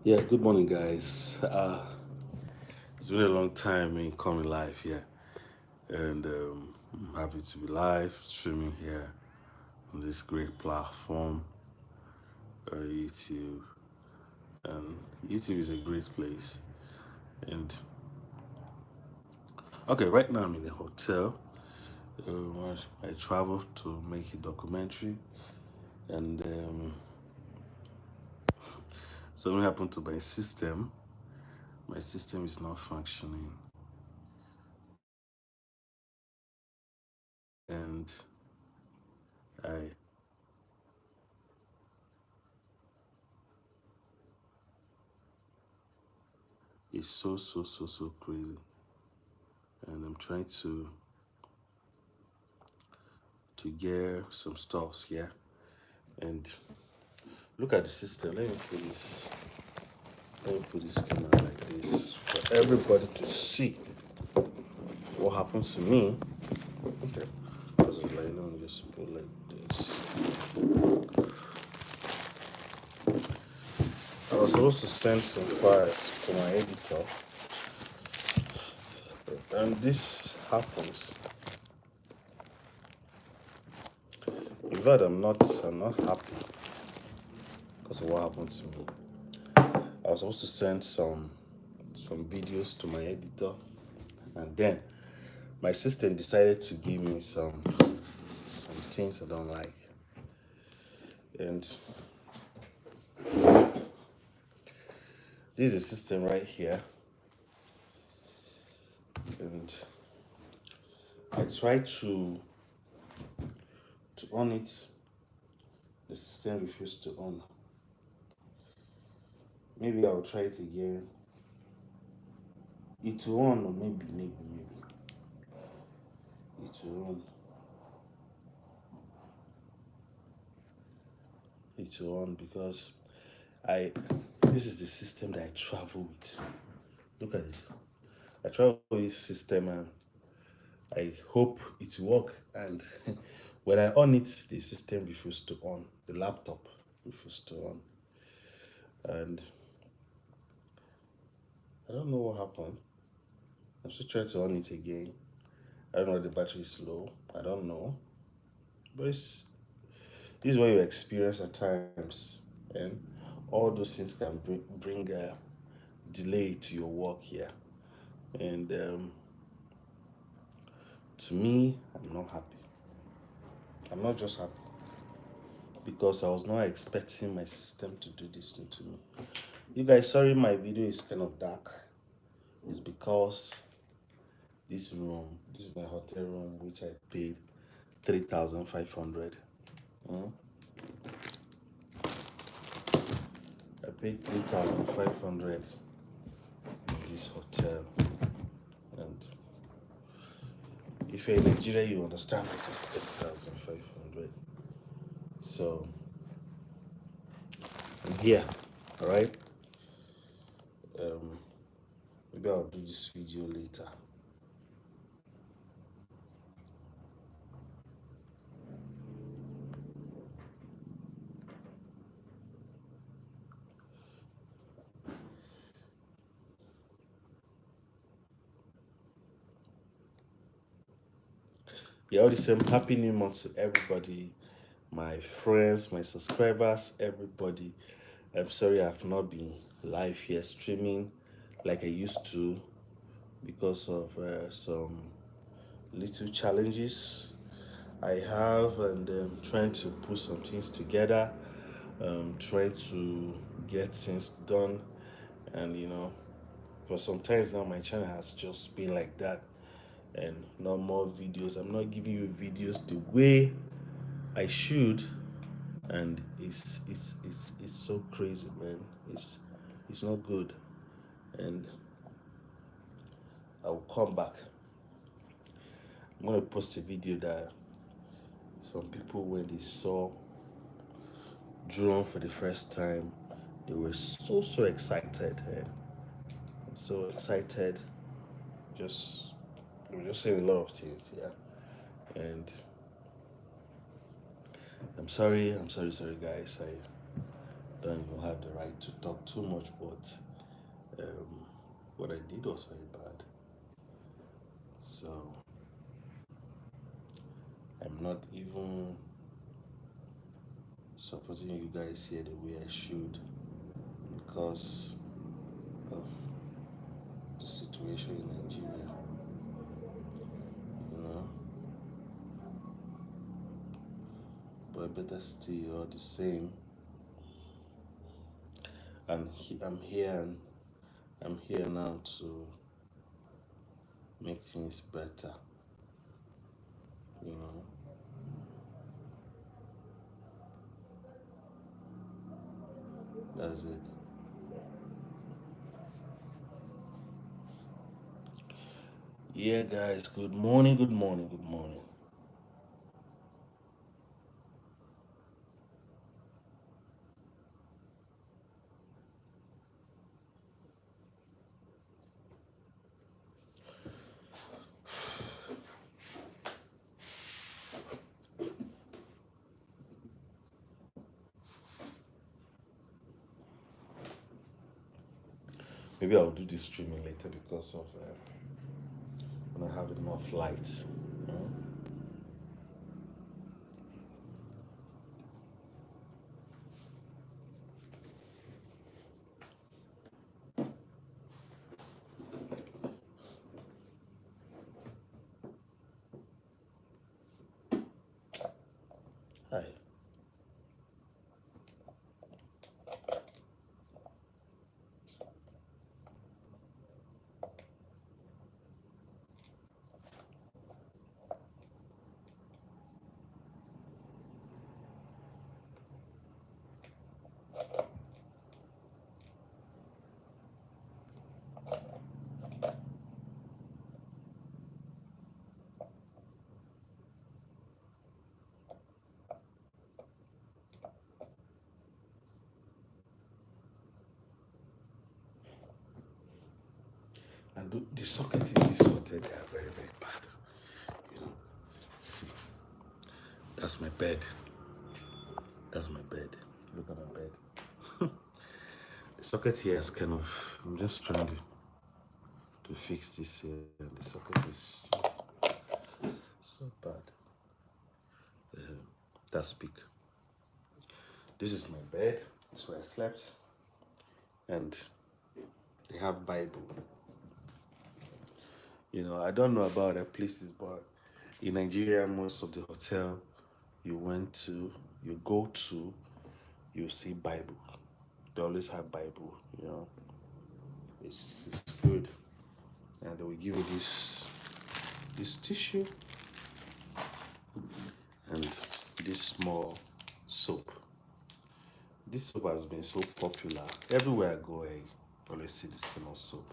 Yeah, good morning, guys. It's been a long time in coming live here, and I'm happy to be live streaming here on this great platform, YouTube. And YouTube is a great place. And okay, right now I'm in a hotel. I traveled to make a documentary, and something happened to my system. My system is not functioning, and I it's so crazy, and I'm trying to get some stuffs here and look at the system. Let me put this camera like this for everybody to see what happens to me. Okay, that's like, let me just put like this. I was supposed to send some files to my editor, and this happens. In fact, I'm not happy because of what happened to me. I was supposed to send some videos to my editor, and then my system decided to give me some things I don't like. And this is a system right here. And I tried to on it. The system refused to on. Maybe I'll try it again. It will on, or maybe it will on. It will on because I this is the system that I travel with. Look at it. I travel with this system, and I hope it will work. And when I on it, the system refused to on. The laptop refused to on. And I don't know what happened. I'm still trying to on it again. I don't know if the battery is low. I don't know. But this is what you experience at times. And all those things can bring a delay to your work here. And to me, I'm not happy. I'm not just happy because I was not expecting my system to do this thing to me. You guys, sorry my video is kind of dark. It's because this is my hotel room, which I paid 3,500. Mm? I paid 3,500 in this hotel, and if you're in Nigeria, you understand it is 3,500. So I'm here, all right. Um, Maybe I'll do this video later. Yeah, all the same. Happy New Month to everybody, my friends, my subscribers, everybody. I'm sorry I've not been live here streaming like I used to because of some little challenges I have, and trying to put some things together, trying to get things done, and for some times now my channel has just been like that, and no more videos. I'm not giving you videos the way I should, and it's so crazy, man. It's not good, and I will come back. I'm gonna post a video that some people, when they saw drone for the first time, they were so excited, and so excited. Just they were just saying a lot of things, yeah. And I'm sorry, guys. don't even have the right to talk too much, but what I did was very bad. So I'm not even supporting you guys here the way I should because of the situation in Nigeria, you know. But better still, all the same, I'm here and I'm here now to make things better, you know. That's it. Yeah, guys. Good morning. Good morning. Good morning. Maybe I'll do this streaming later because of when I have enough light. You know? Hi. And the sockets in this hotel, they are very, very bad. You know, see, that's my bed. That's my bed. Look at my bed. The socket here is kind of, I'm just trying to fix this here. And the socket is so bad. Uh, that's big. This is my bed. This is where I slept. And they have Bible. You know, I don't know about other places, but in Nigeria, most of the hotel you went to, you go to, you see Bible. They always have Bible. You know, it's good, and they will give you this tissue and this small soap. This soap has been so popular everywhere I go. I always see this kind of soap.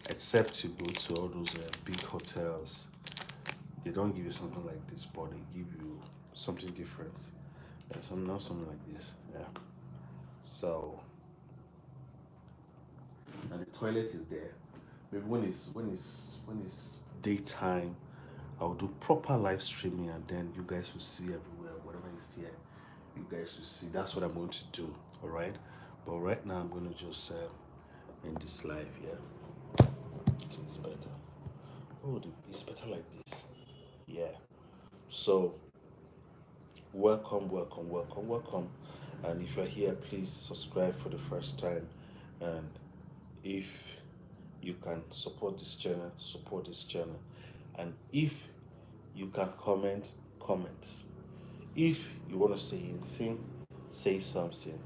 Except you go to all those big hotels, they don't give you something like this, but they give you something different. Not something like this. Yeah. So, and the toilet is there. Maybe when it's daytime, I'll do proper live streaming, and then you guys will see everywhere. Whatever you see, you guys will see. That's what I'm going to do. All right. But right now, I'm going to just end this live. Yeah. It's better. Oh, it's better like this. Yeah. So welcome, welcome, welcome, welcome. And if you're here, please subscribe for the first time. And if you can support this channel, support this channel. And if you can comment, comment. If you want to say anything, say something.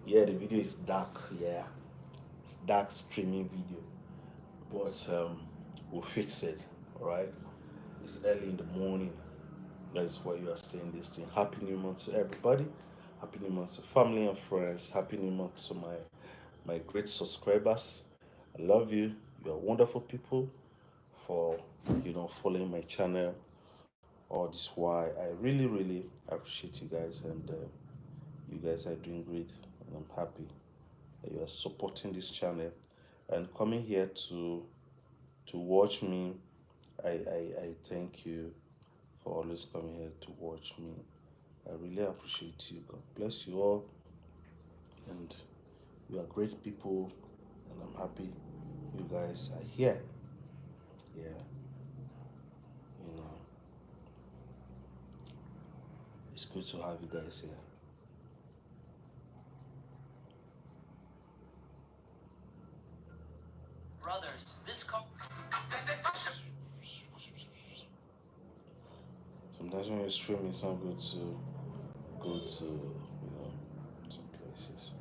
Yeah, the video is dark. Yeah, it's dark streaming video, but we'll fix it. All right. It's early in the morning. That is why you are saying this thing. Happy New Month to everybody. Happy New Month to family and friends. Happy New Month to my great subscribers. I love you. You are wonderful people for following my channel. All this why I really really appreciate you guys, and you guys are doing great, and I'm happy that you are supporting this channel and coming here to watch me. I thank you for always coming here to watch me. I really appreciate you. God bless you all. and you are great people, and I'm happy you guys are here. Yeah, you know, it's good to have you guys here. Brothers, this sometimes when you're streaming, it's not good to go to, some places.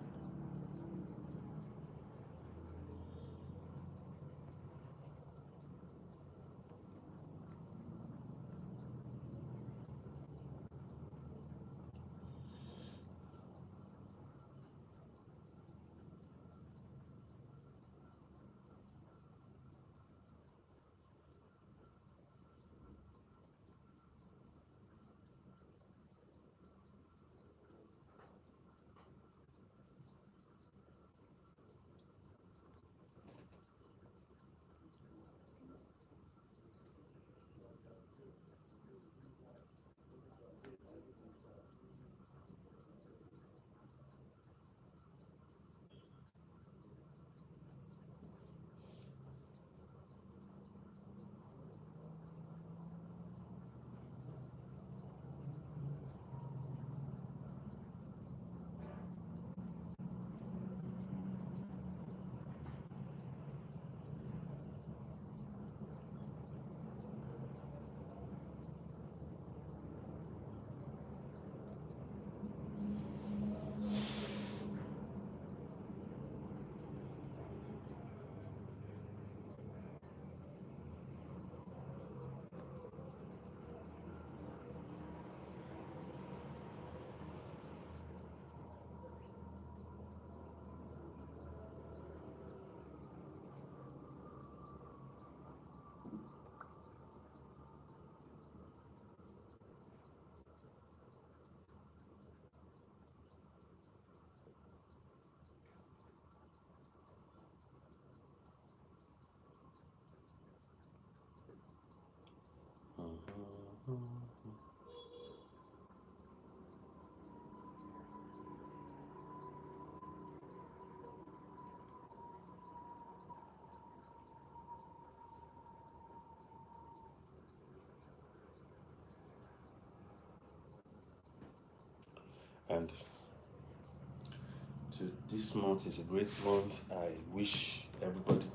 And this month is a great month. I wish everybody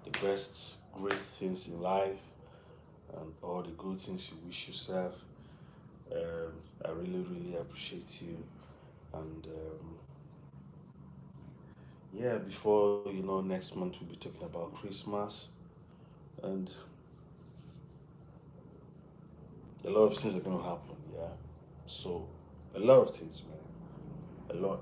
the best, great things in life, and all the good things you wish yourself. Um, I really, really appreciate you. And yeah, before next month we'll be talking about Christmas, and a lot of things are gonna happen. Yeah, so a lot of things, man, a lot.